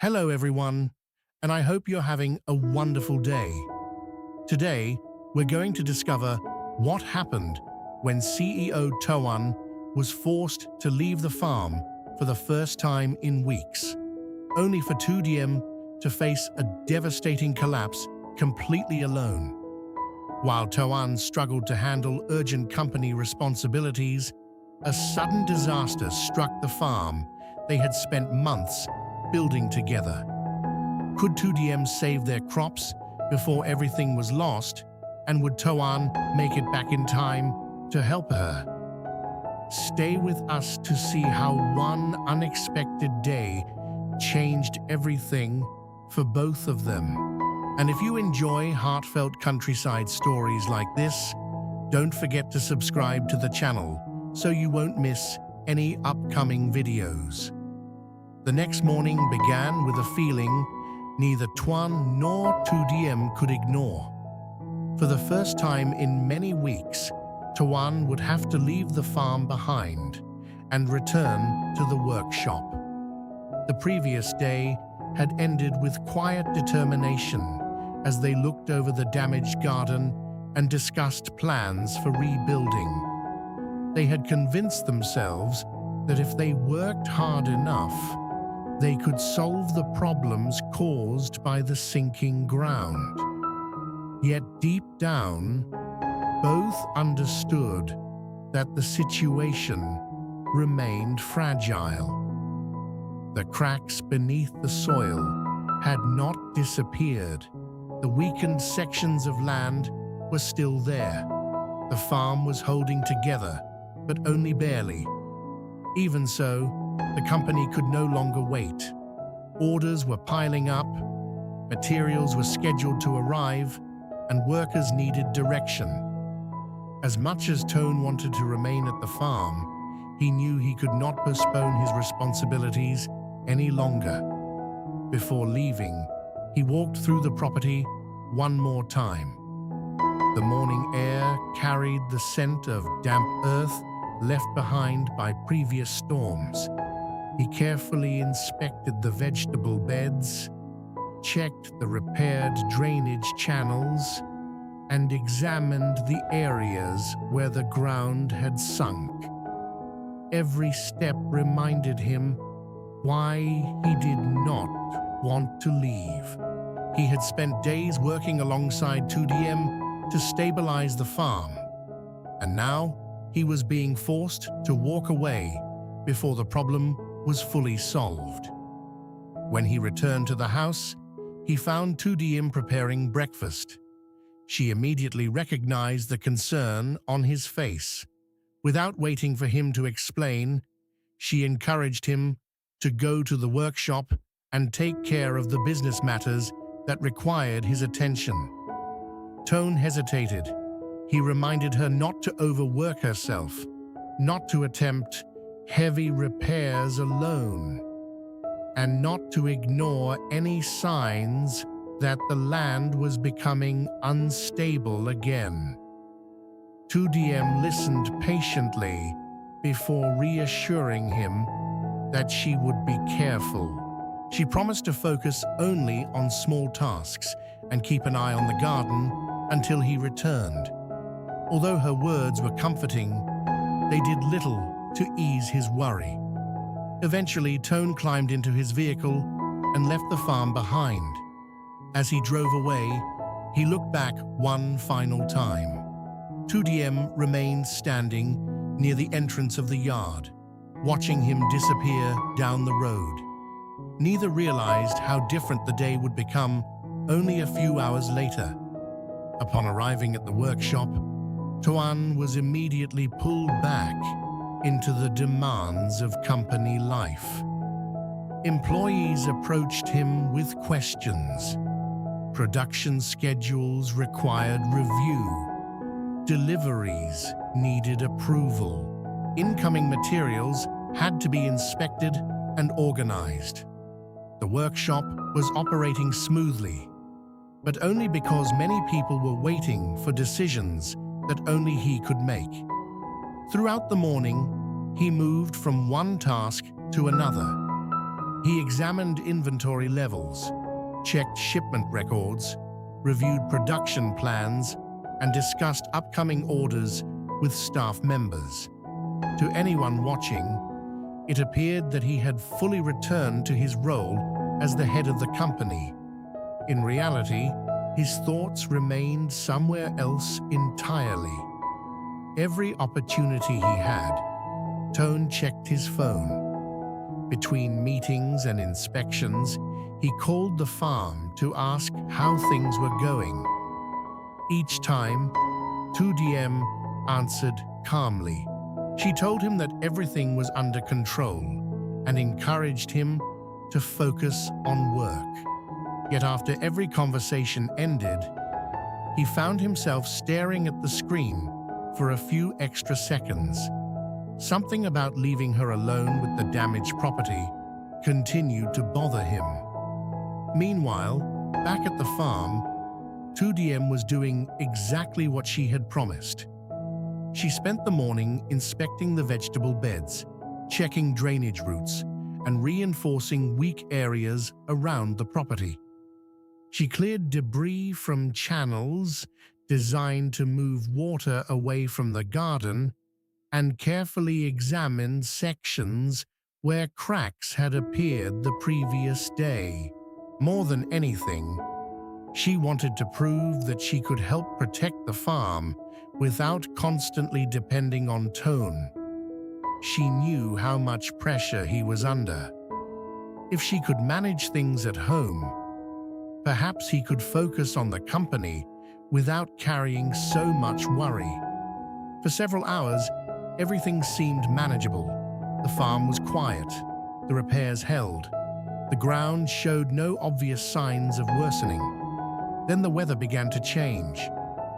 Hello everyone, and I hope you're having a wonderful day. Today, we're going to discover what happened when CEO Tuan was forced to leave the farm for the first time in weeks, only for Tu Diem to face a devastating collapse completely alone. While Tuan struggled to handle urgent company responsibilities, a sudden disaster struck the farm they had spent months building together. Could Tu Diem save their crops before everything was lost, and would Tuan make it back in time to help her? Stay with us to see how one unexpected day changed everything for both of them. And if you enjoy heartfelt countryside stories like this, don't forget to subscribe to the channel so you won't miss any upcoming videos. The next morning began with a feeling neither Tuan nor Tu Diem could ignore. For the first time in many weeks, Tuan would have to leave the farm behind and return to the workshop. The previous day had ended with quiet determination as they looked over the damaged garden and discussed plans for rebuilding. They had convinced themselves that if they worked hard enough, they could solve the problems caused by the sinking ground. Yet deep down, both understood that the situation remained fragile. The cracks beneath the soil had not disappeared. The weakened sections of land were still there. The farm was holding together, but only barely. Even so, the company could no longer wait. Orders were piling up, materials were scheduled to arrive, and workers needed direction. As much as Tuan wanted to remain at the farm, he knew he could not postpone his responsibilities any longer. Before leaving, he walked through the property one more time. The morning air carried the scent of damp earth left behind by previous storms. He carefully inspected the vegetable beds, checked the repaired drainage channels, and examined the areas where the ground had sunk. Every step reminded him why he did not want to leave. He had spent days working alongside Tu Diem to stabilize the farm, and now he was being forced to walk away before the problem was fully solved. When he returned to the house, he found Tu Diem preparing breakfast. She immediately recognized the concern on his face. Without waiting for him to explain, she encouraged him to go to the workshop and take care of the business matters that required his attention. Tuan hesitated. He reminded her not to overwork herself, not to attempt heavy repairs alone, and not to ignore any signs that the land was becoming unstable again. Tu Diem listened patiently before reassuring him that she would be careful. She promised to focus only on small tasks and keep an eye on the garden until he returned. Although her words were comforting, they did little to ease his worry. Eventually, Tuan climbed into his vehicle and left the farm behind. As he drove away, he looked back one final time. Tu Diem remained standing near the entrance of the yard, watching him disappear down the road. Neither realized how different the day would become only a few hours later. Upon arriving at the workshop, Tuan was immediately pulled back into the demands of company life. Employees approached him with questions. Production schedules required review. Deliveries needed approval. Incoming materials had to be inspected and organized. The workshop was operating smoothly, but only because many people were waiting for decisions that only he could make. Throughout the morning, he moved from one task to another, He examined inventory levels, checked shipment records, reviewed production plans, and discussed upcoming orders with staff members. To anyone watching, it appeared that he had fully returned to his role as the head of the company. In reality, his thoughts remained somewhere else entirely. Every opportunity he had, Tuan checked his phone. Between meetings and inspections, he called the farm to ask how things were going. Each time, Tu Diem answered calmly. She told him that everything was under control and encouraged him to focus on work. Yet after every conversation ended, he found himself staring at the screen for a few extra seconds. Something about leaving her alone with the damaged property continued to bother him. Meanwhile, back at the farm, Tu Diem was doing exactly what she had promised. She spent the morning inspecting the vegetable beds, checking drainage routes, and reinforcing weak areas around the property. She cleared debris from channels designed to move water away from the garden and carefully examined sections where cracks had appeared the previous day. More than anything, she wanted to prove that she could help protect the farm without constantly depending on Tuan. She knew how much pressure he was under. If she could manage things at home, perhaps he could focus on the company without carrying so much worry. For several hours, everything seemed manageable. The farm was quiet. The repairs held. The ground showed no obvious signs of worsening. Then the weather began to change.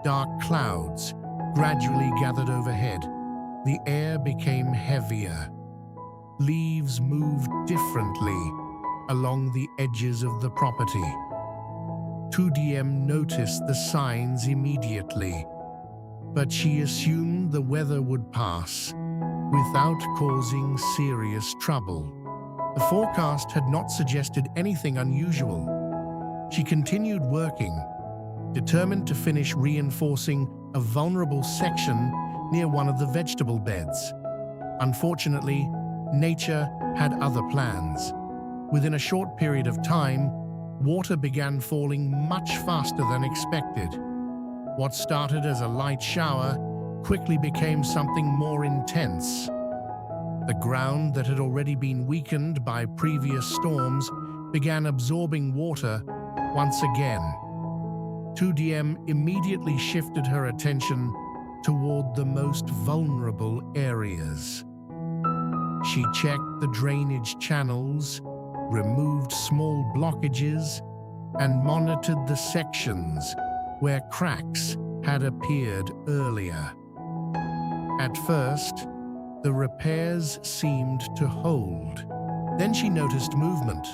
Dark clouds gradually gathered overhead. The air became heavier. Leaves moved differently along the edges of the property. Tu Diem noticed the signs immediately, but she assumed the weather would pass without causing serious trouble. The forecast had not suggested anything unusual. She continued working, determined to finish reinforcing a vulnerable section near one of the vegetable beds. Unfortunately, nature had other plans. Within a short period of time, water began falling much faster than expected. What started as a light shower quickly became something more intense. The ground that had already been weakened by previous storms began absorbing water once again. Tu Diem immediately shifted her attention toward the most vulnerable areas. She checked the drainage channels, removed small blockages, and monitored the sections where cracks had appeared earlier. At first, the repairs seemed to hold. Then she noticed movement.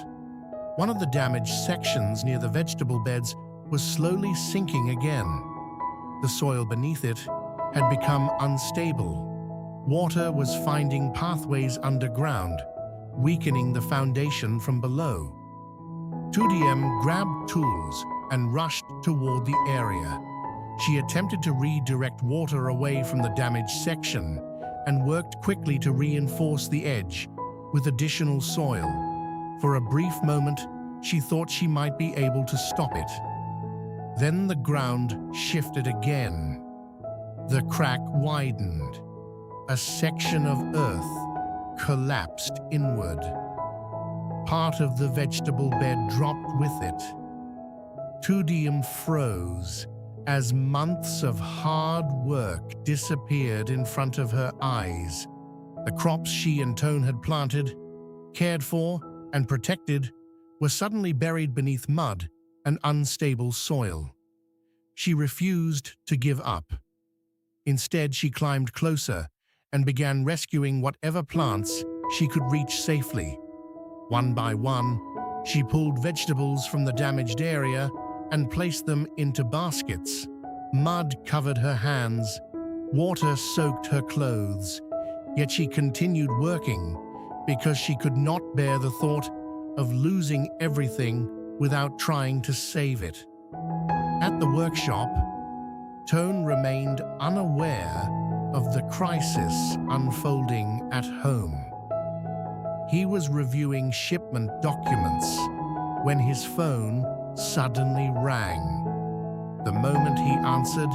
One of the damaged sections near the vegetable beds was slowly sinking again. The soil beneath it had become unstable. Water was finding pathways underground, weakening the foundation from below. Tu Diem grabbed tools and rushed toward the area. She attempted to redirect water away from the damaged section and worked quickly to reinforce the edge with additional soil. For a brief moment, she thought she might be able to stop it. Then the ground shifted again. The crack widened. A section of earth collapsed inward. Part of the vegetable bed dropped with it. Tu Diem froze as months of hard work disappeared in front of her eyes. The crops she and Tuan had planted, cared for, and protected were suddenly buried beneath mud and unstable soil. She refused to give up. Instead, she climbed closer and began rescuing whatever plants she could reach safely. One by one, she pulled vegetables from the damaged area and placed them into baskets. Mud covered her hands, water soaked her clothes, yet she continued working because she could not bear the thought of losing everything without trying to save it. At the workshop, Tuan remained unaware of the crisis unfolding at home. He was reviewing shipment documents when his phone suddenly rang. The moment he answered,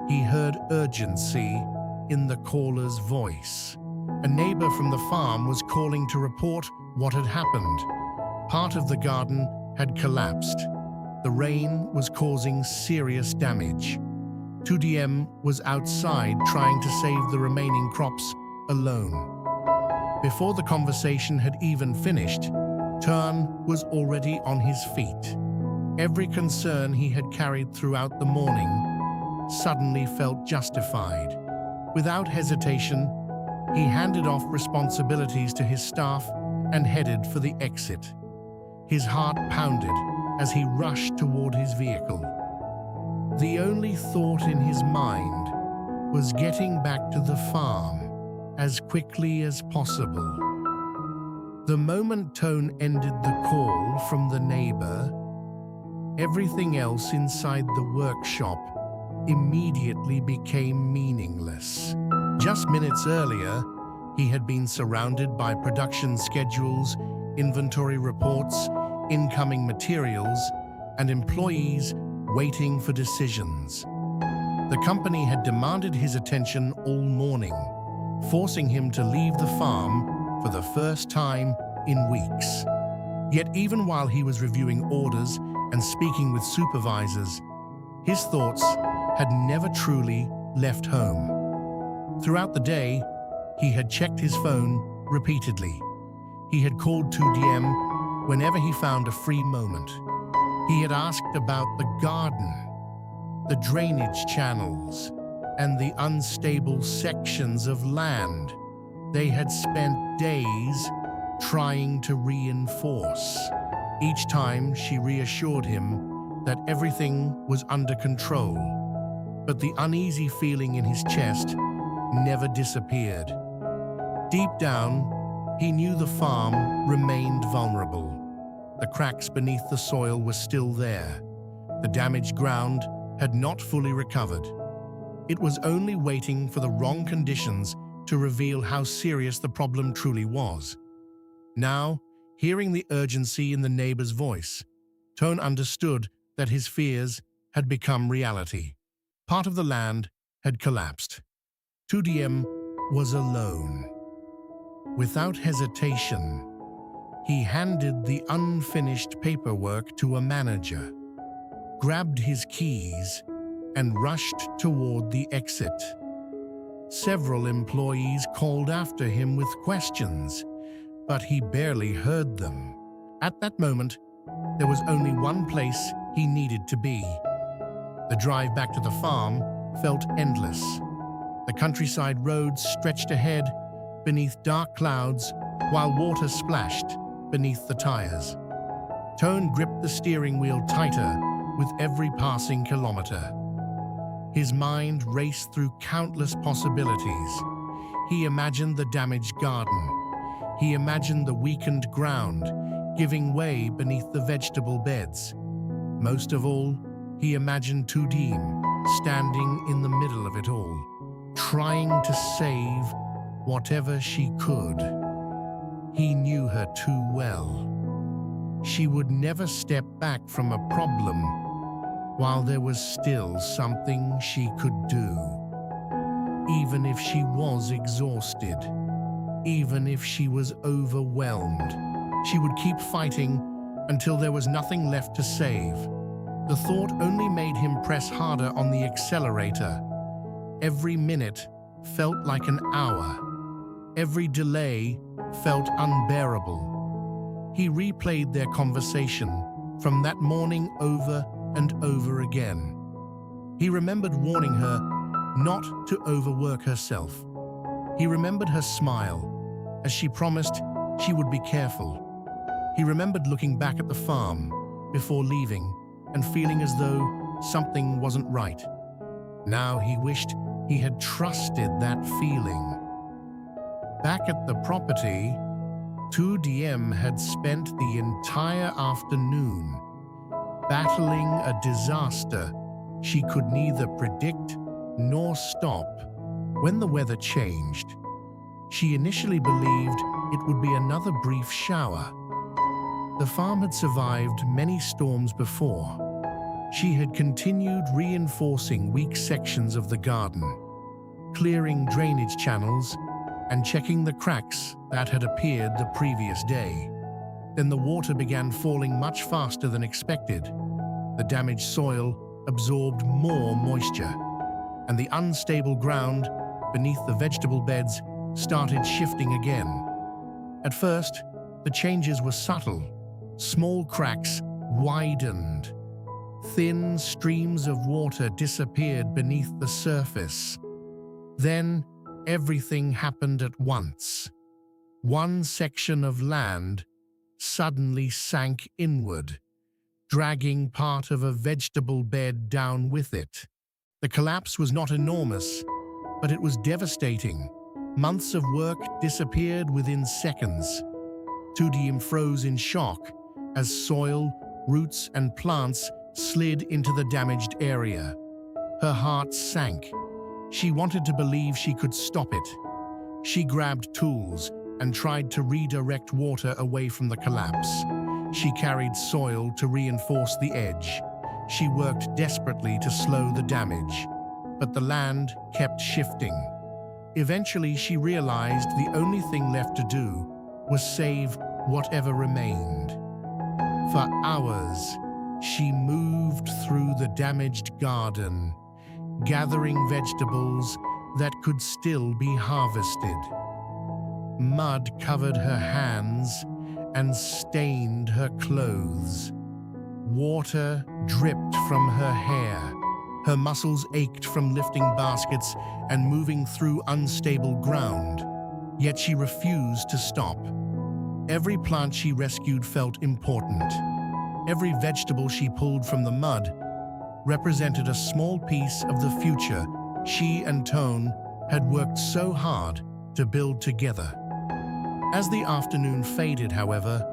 he heard urgency in the caller's voice. A neighbor from the farm was calling to report what had happened. Part of the garden had collapsed. The rain was causing serious damage. Tu Diem was outside trying to save the remaining crops alone. Before the conversation had even finished, Tuan was already on his feet. Every concern he had carried throughout the morning suddenly felt justified. Without hesitation, he handed off responsibilities to his staff and headed for the exit. His heart pounded as he rushed toward his vehicle. The only thought in his mind was getting back to the farm as quickly as possible. The moment Tuan ended the call from the neighbor, everything else inside the workshop immediately became meaningless. Just minutes earlier, he had been surrounded by production schedules, inventory reports, incoming materials, and employees waiting for decisions. The company had demanded his attention all morning, forcing him to leave the farm for the first time in weeks. Yet even while he was reviewing orders and speaking with supervisors, his thoughts had never truly left home. Throughout the day, he had checked his phone repeatedly. He had called Tu Diem whenever he found a free moment. He had asked about the garden, the drainage channels, and the unstable sections of land they had spent days trying to reinforce. Each time she reassured him that everything was under control, but the uneasy feeling in his chest never disappeared. Deep down, he knew the farm remained vulnerable. The cracks beneath the soil were still there. The damaged ground had not fully recovered. It was only waiting for the wrong conditions to reveal how serious the problem truly was. Now, hearing the urgency in the neighbor's voice, Tuan understood that his fears had become reality. Part of the land had collapsed. Tu Diem was alone. Without hesitation, he handed the unfinished paperwork to a manager, grabbed his keys, and rushed toward the exit. Several employees called after him with questions, but he barely heard them. At that moment, there was only one place he needed to be. The drive back to the farm felt endless. The countryside roads stretched ahead beneath dark clouds while water splashed beneath the tires. Tuan gripped the steering wheel tighter with every passing kilometer. His mind raced through countless possibilities. He imagined the damaged garden. He imagined the weakened ground giving way beneath the vegetable beds. Most of all, he imagined Tu Diem standing in the middle of it all, trying to save whatever she could. He knew her too well. She would never step back from a problem while there was still something she could do. Even if she was exhausted, even if she was overwhelmed, she would keep fighting until there was nothing left to save. The thought only made him press harder on the accelerator. Every minute felt like an hour. Every delay felt unbearable. He replayed their conversation from that morning over and over again. He remembered warning her not to overwork herself. He remembered her smile as she promised she would be careful. He remembered looking back at the farm before leaving and feeling as though something wasn't right. Now he wished he had trusted that feeling. Back at the property, Tu Diem had spent the entire afternoon battling a disaster she could neither predict nor stop. When the weather changed, she initially believed it would be another brief shower. The farm had survived many storms before. She had continued reinforcing weak sections of the garden, clearing drainage channels and checking the cracks that had appeared the previous day. Then the water began falling much faster than expected. The damaged soil absorbed more moisture, and the unstable ground beneath the vegetable beds started shifting again. At first, the changes were subtle. Small cracks widened. Thin streams of water disappeared beneath the surface. Then, everything happened at once. One section of land suddenly sank inward, dragging part of a vegetable bed down with it. The collapse was not enormous, but it was devastating. Months of work disappeared within seconds. Tu Diem froze in shock as soil, roots, and plants slid into the damaged area. Her heart sank. She wanted to believe she could stop it. She grabbed tools and tried to redirect water away from the collapse. She carried soil to reinforce the edge. She worked desperately to slow the damage, but the land kept shifting. Eventually, she realized the only thing left to do was save whatever remained. For hours, she moved through the damaged garden, gathering vegetables that could still be harvested. Mud covered her hands and stained her clothes. Water dripped from her hair. Her muscles ached from lifting baskets and moving through unstable ground. Yet she refused to stop. Every plant she rescued felt important. Every vegetable she pulled from the mud represented a small piece of the future she and Tuan had worked so hard to build together. As the afternoon faded, however,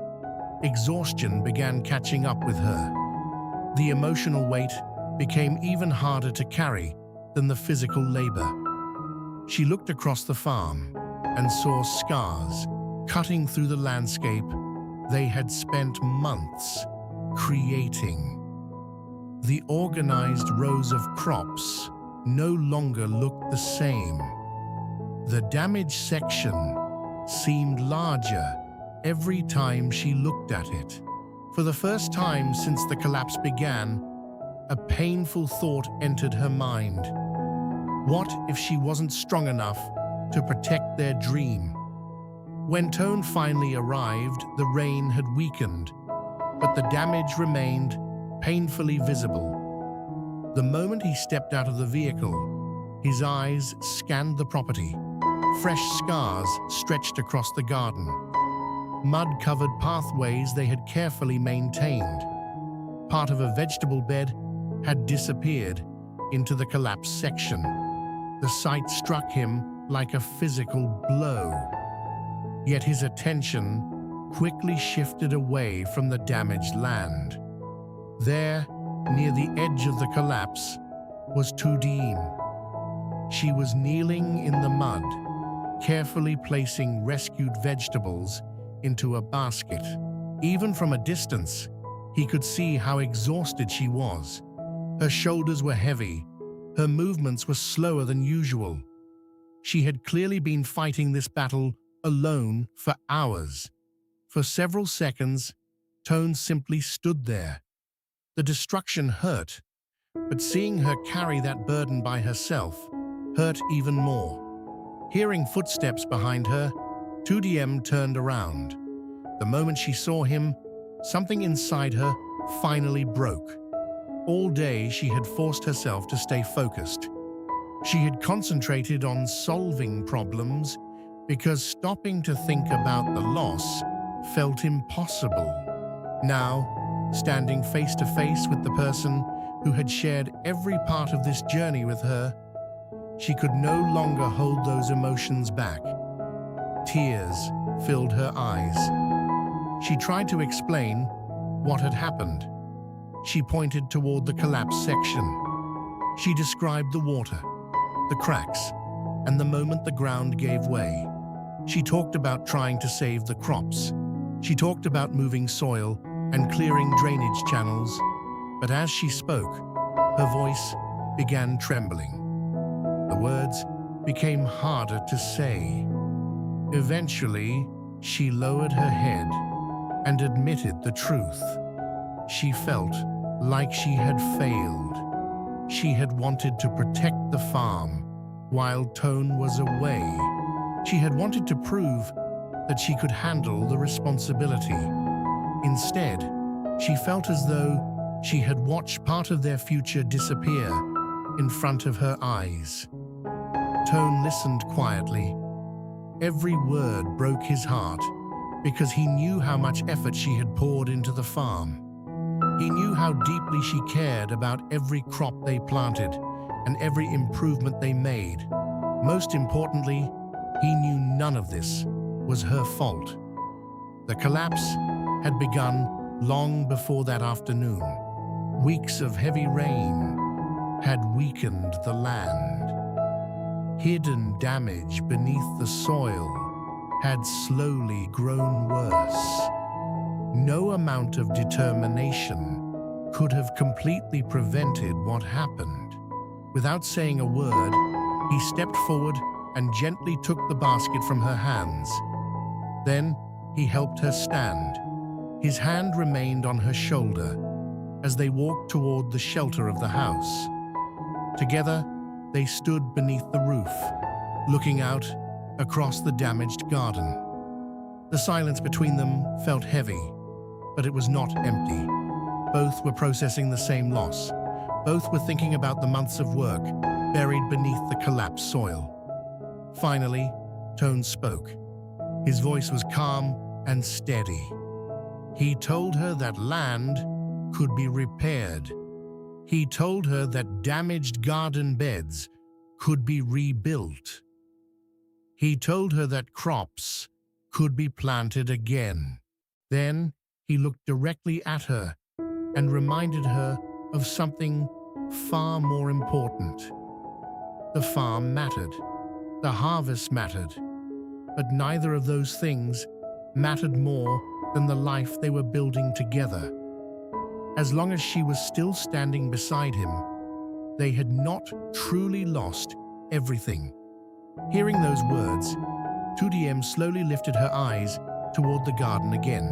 exhaustion began catching up with her. The emotional weight became even harder to carry than the physical labor. She looked across the farm and saw scars cutting through the landscape they had spent months creating. The organized rows of crops no longer looked the same. The damaged section seemed larger every time she looked at it. For the first time since the collapse began, a painful thought entered her mind. What if she wasn't strong enough to protect their dream? When Tuan finally arrived, the rain had weakened, but the damage remained painfully visible. The moment he stepped out of the vehicle, his eyes scanned the property. Fresh scars stretched across the garden. Mud-covered pathways they had carefully maintained. Part of a vegetable bed had disappeared into the collapsed section. The sight struck him like a physical blow. Yet his attention quickly shifted away from the damaged land. There, near the edge of the collapse, was Tu Diem. She was kneeling in the mud, carefully placing rescued vegetables into a basket. Even from a distance, he could see how exhausted she was. Her shoulders were heavy. Her movements were slower than usual. She had clearly been fighting this battle alone for hours. For several seconds, Tuan simply stood there. The destruction hurt, but seeing her carry that burden by herself hurt even more. Hearing footsteps behind her, Tu Diem turned around. The moment she saw him, something inside her finally broke. All day she had forced herself to stay focused. She had concentrated on solving problems because stopping to think about the loss felt impossible. Now, standing face to face with the person who had shared every part of this journey with her, she could no longer hold those emotions back. Tears filled her eyes. She tried to explain what had happened. She pointed toward the collapsed section. She described the water, the cracks, and the moment the ground gave way. She talked about trying to save the crops. She talked about moving soil and clearing drainage channels. But as she spoke, her voice began trembling. The words became harder to say. Eventually, she lowered her head and admitted the truth. She felt like she had failed. She had wanted to protect the farm while Tuan was away. She had wanted to prove that she could handle the responsibility. Instead, she felt as though she had watched part of their future disappear in front of her eyes. Tuan listened quietly. Every word broke his heart because he knew how much effort she had poured into the farm. He knew how deeply she cared about every crop they planted and every improvement they made. Most importantly, he knew none of this was her fault. The collapse had begun long before that afternoon. Weeks of heavy rain had weakened the land. Hidden damage beneath the soil had slowly grown worse. No amount of determination could have completely prevented what happened. Without saying a word, he stepped forward and gently took the basket from her hands. Then he helped her stand. His hand remained on her shoulder as they walked toward the shelter of the house. Together, they stood beneath the roof, looking out across the damaged garden. The silence between them felt heavy, but it was not empty. Both were processing the same loss. Both were thinking about the months of work buried beneath the collapsed soil. Finally, Tuan spoke. His voice was calm and steady. He told her that land could be repaired. He told her that damaged garden beds could be rebuilt. He told her that crops could be planted again. Then he looked directly at her and reminded her of something far more important. The farm mattered. The harvest mattered. But neither of those things mattered more than the life they were building together. As long as she was still standing beside him, they had not truly lost everything. Hearing those words, Tu Diem slowly lifted her eyes toward the garden again.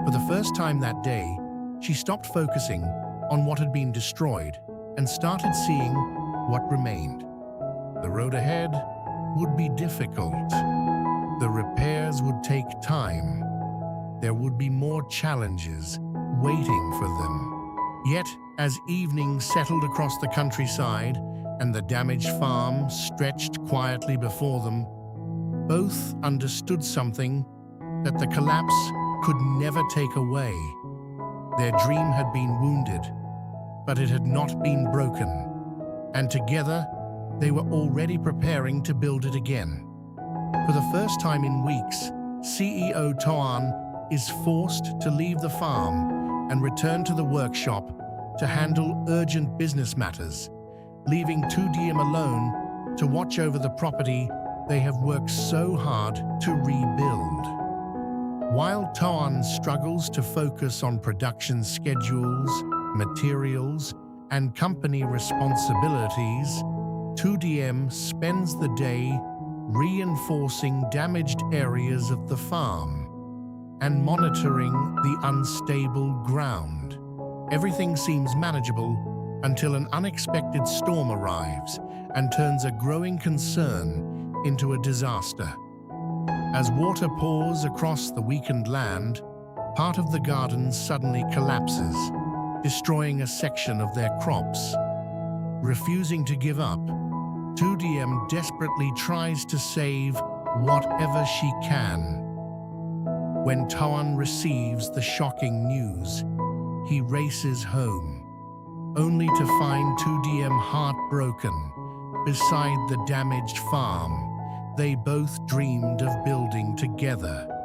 For the first time that day, she stopped focusing on what had been destroyed and started seeing what remained. The road ahead would be difficult. The repairs would take time. There would be more challenges waiting for them. Yet, as evening settled across the countryside and the damaged farm stretched quietly before them, both understood something that the collapse could never take away. Their dream had been wounded, but it had not been broken, and together they were already preparing to build it again. For the first time in weeks, CEO Tuan is forced to leave the farm and return to the workshop to handle urgent business matters, leaving Tu Diem alone to watch over the property they have worked so hard to rebuild. While Tuan struggles to focus on production schedules, materials, and company responsibilities, Tu Diem spends the day reinforcing damaged areas of the farm and monitoring the unstable ground. Everything seems manageable until an unexpected storm arrives and turns a growing concern into a disaster. As water pours across the weakened land, part of the garden suddenly collapses, destroying a section of their crops. Refusing to give up, Tu Diem desperately tries to save whatever she can. When Tuan receives the shocking news, he races home, only to find Tu Diem heartbroken beside the damaged farm, they both dreamed of building together.